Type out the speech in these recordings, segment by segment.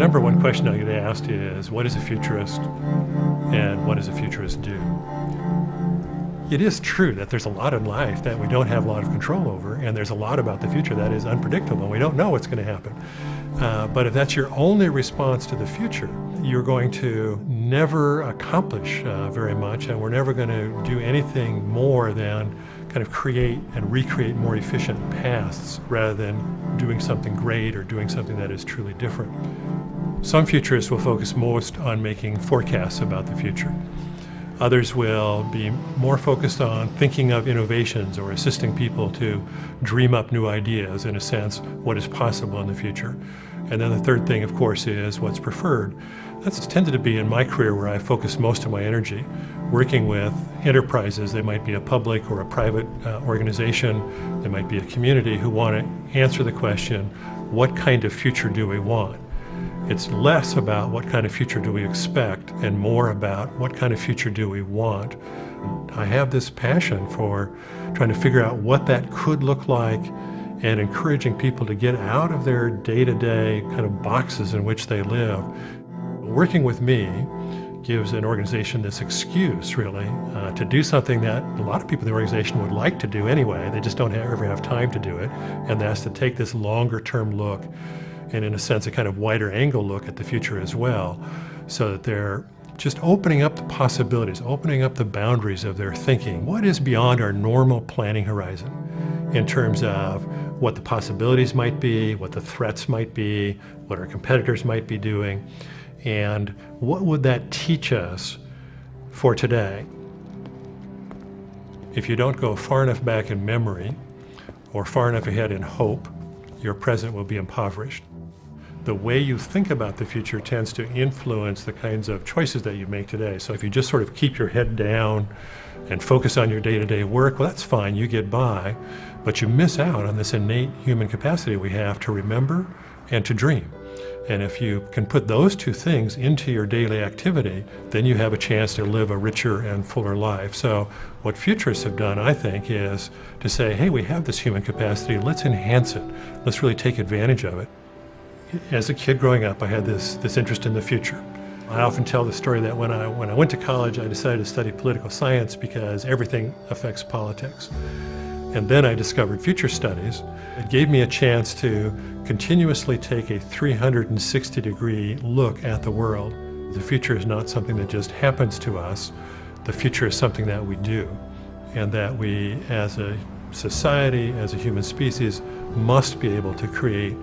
number one question I get asked is, what is a futurist and what does a futurist do? It is true that there's a lot in life that we don't have a lot of control over, and there's a lot about the future that is unpredictable. We don't know what's going to happen. But if that's your only response to the future, you're going to never accomplish very much, and we're never going to do anything more than kind of create and recreate more efficient paths rather than doing something great or doing something that is truly different. Some futurists will focus most on making forecasts about the future. Others will be more focused on thinking of innovations or assisting people to dream up new ideas, in a sense, what is possible in the future. And then the third thing, of course, is what's preferred. That's tended to be in my career where I focus most of my energy, working with enterprises. They might be a public or a private organization. They might be a community who want to answer the question, what kind of future do we want? It's less about what kind of future do we expect and more about what kind of future do we want. I have this passion for trying to figure out what that could look like and encouraging people to get out of their day-to-day kind of boxes in which they live. Working with me gives an organization this excuse, really, to do something that a lot of people in the organization would like to do anyway. They just don't ever have time to do it, and that's to take this longer-term look and, in a sense, a kind of wider angle look at the future as well, so that they're just opening up the possibilities, opening up the boundaries of their thinking. What is beyond our normal planning horizon in terms of what the possibilities might be, what the threats might be, what our competitors might be doing, and what would that teach us for today? If you don't go far enough back in memory or far enough ahead in hope, your present will be impoverished. The way you think about the future tends to influence the kinds of choices that you make today. So if you just sort of keep your head down and focus on your day-to-day work, well, that's fine, you get by, but you miss out on this innate human capacity we have to remember and to dream. And if you can put those two things into your daily activity, then you have a chance to live a richer and fuller life. So what futurists have done, I think, is to say, hey, we have this human capacity, let's enhance it. Let's really take advantage of it. As a kid growing up, I had this interest in the future. I often tell the story that when I went to college, I decided to study political science because everything affects politics. And then I discovered future studies. It gave me a chance to continuously take a 360-degree look at the world. The future is not something that just happens to us. The future is something that we do, and that we, as a society, as a human species, must be able to create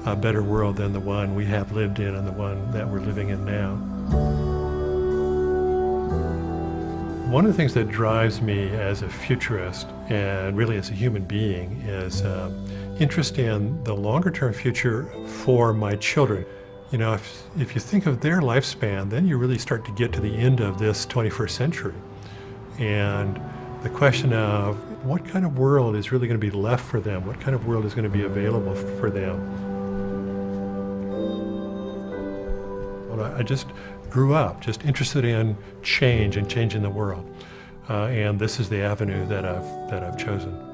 a better world than the one we have lived in and the one that we're living in now. One of the things that drives me as a futurist and really as a human being is interest in the longer-term future for my children. You know, if you think of their lifespan, then you really start to get to the end of this 21st century. And the question of what kind of world is really going to be left for them, what kind of world is going to be available for them. Well, I just grew up just interested in change and changing the world. And this is the avenue that I've chosen.